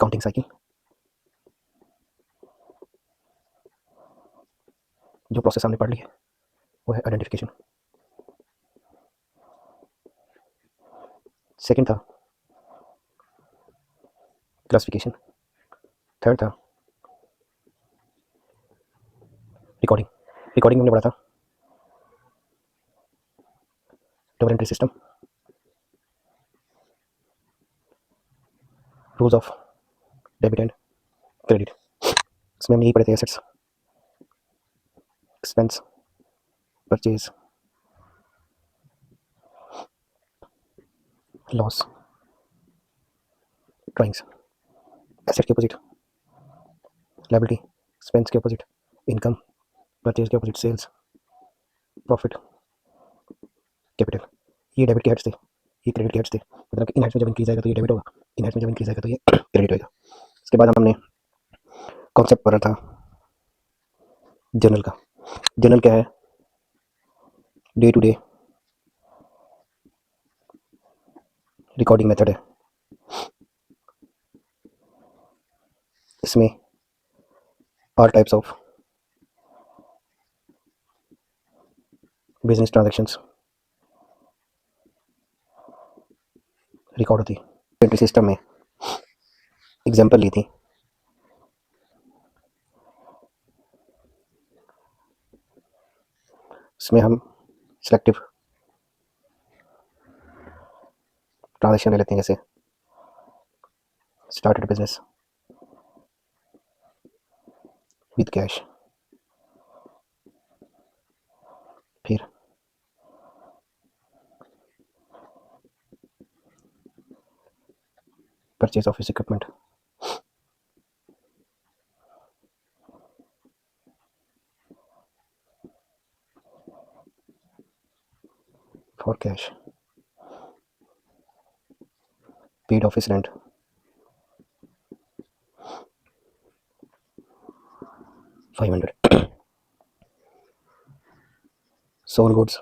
Counting cycle, जो process हमने पढ़ ली है वो है आइडेंटिफिकेशन। सेकंड था क्लासिफिकेशन। थर्ड था रिकॉर्डिंग। रिकॉर्डिंग हमने पढ़ा था double entry system, rules of debit and credit. इसमें हम यही पढ़े थे assets, expense, purchase, loss, drawings. Asset के अपोजिट लायबिलिटी, एक्सपेंस के अपोजिट इनकम, परचेज के अपोजिट सेल्स, प्रॉफिट, कैपिटल। ये डेबिट के हेड्स थे, ये क्रेडिट के हेड्स थे। मतलब कि इन हेड्स में जब इंक्रीज आएगा तो ये डेबिट होगा, इन हेड्स में जब इंक्रीज आएगा तो ये क्रेडिट होगा। इसके बाद हमने कॉन्सेप्ट पढ़ा था जर्नल का। जर्नल क्या है? Day to day recording method है। इसमें all types of business transactions record होती है। एंट्री सिस्टम में एग्जांपल ली थी, इसमें हम सिलेक्टिव ट्रांजैक्शन ले लेते हैं, जैसे स्टार्टेड बिजनेस विद कैश, फिर purchase office equipment, for cash, paid office rent, $500, sold goods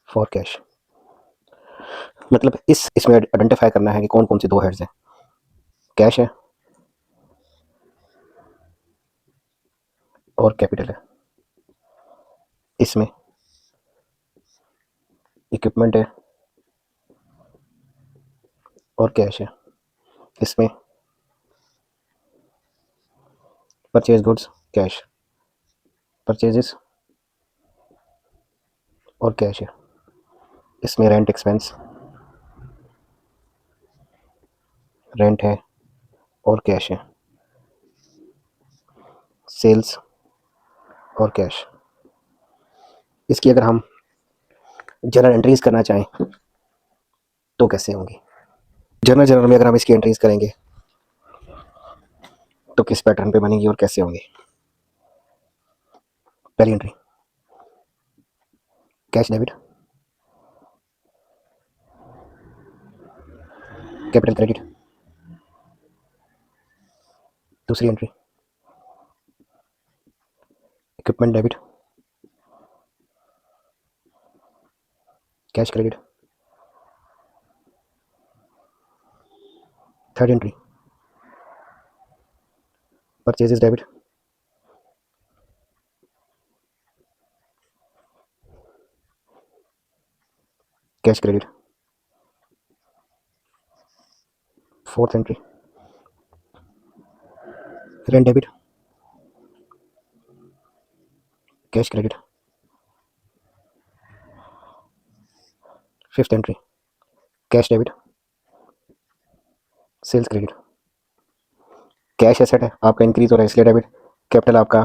for cash. मतलब इसमें आइडेंटिफाई करना है कि कौन कौन सी दो हेड्स हैं। कैश है और कैपिटल है। इसमें इक्विपमेंट है और कैश है। इसमें परचेज गुड्स कैश, परचेजेस और कैश है। इसमें रेंट एक्सपेंस, रेंट है और कैश है। सेल्स और कैश। इसकी अगर हम जर्नल एंट्रीज करना चाहें तो कैसे होंगी? जर्नल में अगर हम इसकी एंट्रीज करेंगे तो किस पैटर्न पे बनेगी और कैसे होंगी? पहली entry cash debit, capital credit. दूसरी entry equipment debit, cash credit. Third entry purchases debit, cash credit. Fourth entry rent debit, cash credit. Fifth entry cash debit, sales credit. Cash asset है आपका, increase हो रहा है इसलिए debit. Capital आपका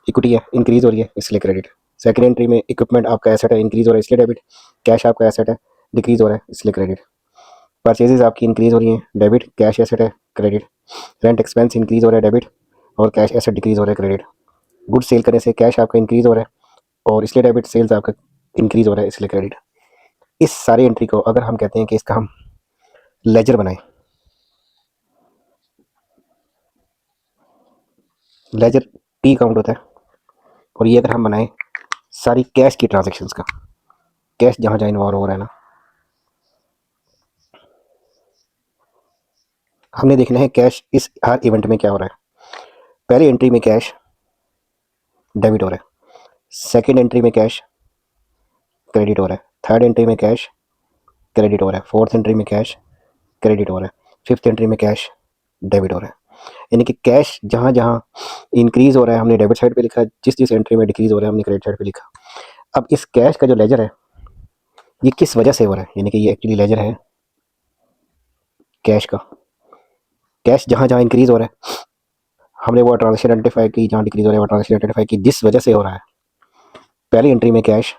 equity है, increase हो रही है इसलिए क्रेडिट। सेकेंड एंट्री में इक्विपमेंट आपका एसेट है, इंक्रीज हो रहा है इसलिए डेबिट। कैश आपका एसेट है, डिक्रीज हो रहा है इसलिए क्रेडिट। परचेजेस आपकी इंक्रीज हो रही है, डेबिट। कैश एसेट है, क्रेडिट। रेंट एक्सपेंस इंक्रीज हो रहा है, डेबिट। और कैश एसेट डिक्रीज हो रहा है, क्रेडिट। गुड सेल करने से कैश आपका इंक्रीज हो रहा है और इसलिए डेबिट, सेल्स आपका इंक्रीज हो रहा है इसलिए क्रेडिट। इस सारी एंट्री को अगर हम कहते हैं कि इसका हम लेजर बनाएं, लेजर टी काउंट होता है, और ये अगर हम बनाएं सारी कैश की ट्रांजेक्शन्स का, कैश जहाँ जहाँ इन्वॉल्व हो रहा है ना, हमने देखना है कैश इस हर इवेंट में क्या हो रहा है। पहली एंट्री में कैश डेबिट हो रहा है, सेकेंड एंट्री में कैश क्रेडिट हो रहा है, थर्ड एंट्री में कैश क्रेडिट हो रहा है, फोर्थ एंट्री में कैश क्रेडिट हो रहा है, फिफ्थ एंट्री में कैश डेबिट हो रहा है। यानी कि कैश जहाँ जहाँ इंक्रीज हो रहा है हमने डेबिट साइड पे लिखा, जिस जिस एंट्री में डिक्रीज हो रहा है हमने क्रेडिट साइड पे लिखा। अब इस कैश का जो लेजर है ये किस वजह से हो रहा है, यानी कि ये एक्चुअली लेजर है कैश का। कैश जहाँ जहाँ इंक्रीज हो रहा है हमने वो ट्रांजेक्शन आइडेंटिफाई की, जहाँ डिक्रीज हो रहा है वो ट्रांजेक्शन आइडेंटिफाई की जिस वजह से हो रहा है। पहली एंट्री में कैश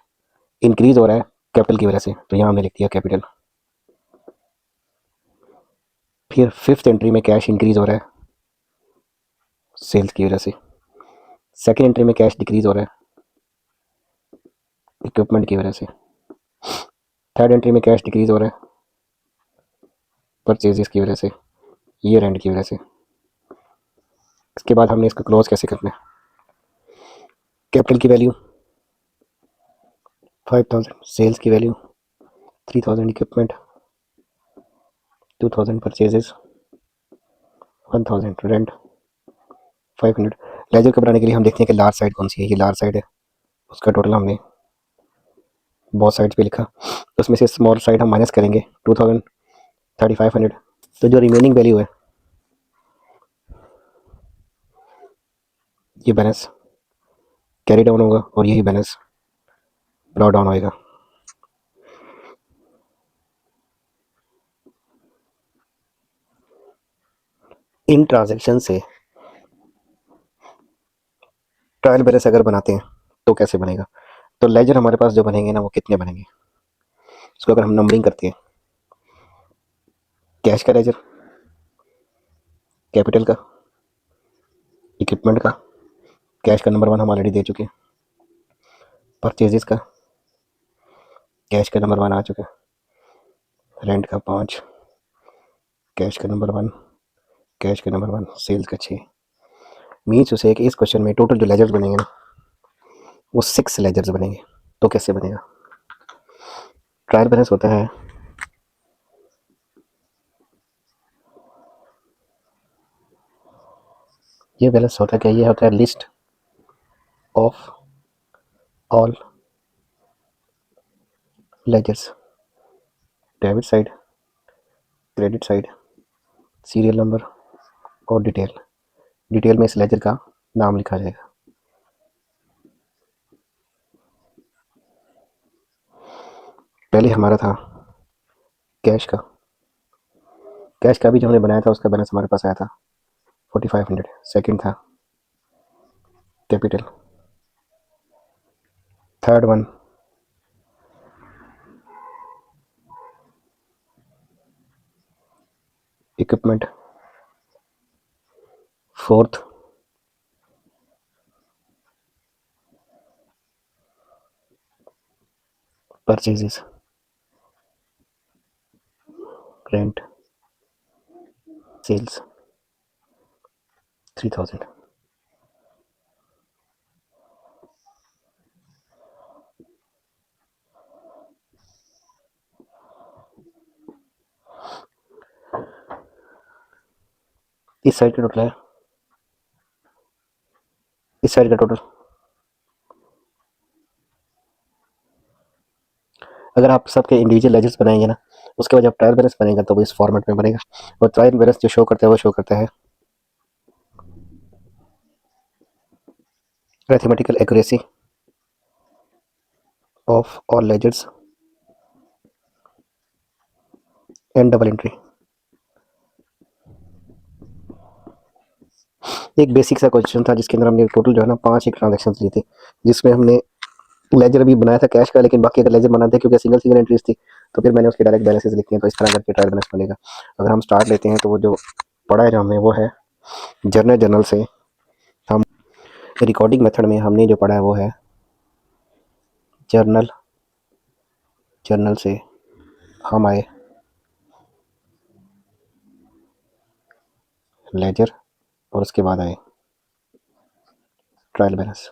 इंक्रीज हो रहा है कैपिटल की वजह से, तो यहाँ हमने लिख दिया कैपिटल। फिर फिफ्थ एंट्री में कैश इंक्रीज हो रहा है सेल्स की वजह से, सेकेंड एंट्री में कैश डिक्रीज हो रहा है इक्विपमेंट की वजह से, थर्ड एंट्री में कैश डिक्रीज हो रहा है परचेजेस की वजह से, ईयर एंड की वजह से। इसके बाद हमने इसको क्लोज कैसे करना है। कैपिटल की वैल्यू 5000, सेल्स की value 3000, equipment 2000, purchases 1000, rent 500। Ledger को बनाने के लिए हम देखते हैं कि लार्ज साइड कौन सी है। ये लार्ज साइड है, उसका टोटल हमने बहुत साइड्स पे लिखा, उसमें से स्मॉल साइड हम माइनस करेंगे 2000, 3500। तो जो रिमेनिंग वैल्यू है ये बैलेंस कैरी डाउन होगा और यही बैलेंस ब्रॉट डाउन होएगा। इन ट्रांजैक्शन से ट्रायल बैलेंस अगर बनाते हैं तो कैसे बनेगा। तो लेजर हमारे पास जो बनेंगे ना वो कितने बनेंगे, इसको अगर हम नंबरिंग करते हैं, कैश का लेजर, कैपिटल का, इक्विपमेंट का, कैश का नंबर 1 हम ऑलरेडी दे चुके हैं, परचेजेस का कैश का नंबर 1 आ चुका है, रेंट का 5, कैश का नंबर 1, कैश का नंबर 1, सेल्स का 6। मीन्स उसे कि इस क्वेश्चन में टोटल जो लेजर्स बनेंगे ना वो 6 लेजर्स बनेंगे। तो कैसे बनेगा। ट्रायल बैलेंस होता है ये बैलेंस होता है क्या, ये होता है list of all ledgers, debit side, credit side, serial number और डिटेल। डिटेल में इस लेजर का नाम लिखा जाएगा। पहले हमारा था कैश का, कैश का भी जो हमने बनाया था उसका बैलेंस हमारे पास आया था 4500। सेकंड था capital, third one equipment, fourth purchases, rent, sales 3000। इस साइड का टोटल है, इस साइड का टोटल। अगर आप सबके इंडिविजुअल लेजर्स बनाएंगे ना उसके बाद जब ट्रायल बैलेंस बनेगा तो वो इस फॉर्मेट में बनेगा। और ट्रायल बैलेंस जो शो करता है वो शो करता है mathematical accuracy of all ledgers and double entry. एक बेसिक सा क्वेश्चन था जिसके अंदर हमने टोटल जो है ना 5 एक ट्रांजेक्शन ली थी, जिसमें हमने लेजर भी बनाया था कैश का, लेकिन बाकी अगर लेजर बनाते क्योंकि सिंगल सिंगल एंट्रीज थी तो फिर मैंने उसके डायरेक्ट बैलेंसेस लिखे हैं। तो इस तरह करके ट्रायल बैलेंस बनेगा। अगर हम स्टार्ट लेते हैं तो वो जो पढ़ा है जो हमने वो है जर्नल से। हम रिकॉर्डिंग मेथड में हमने जो पढ़ा है वो है जर्नल, जर्नल से हम आए लेजर और उसके बाद आए ट्रायल बैलेंस।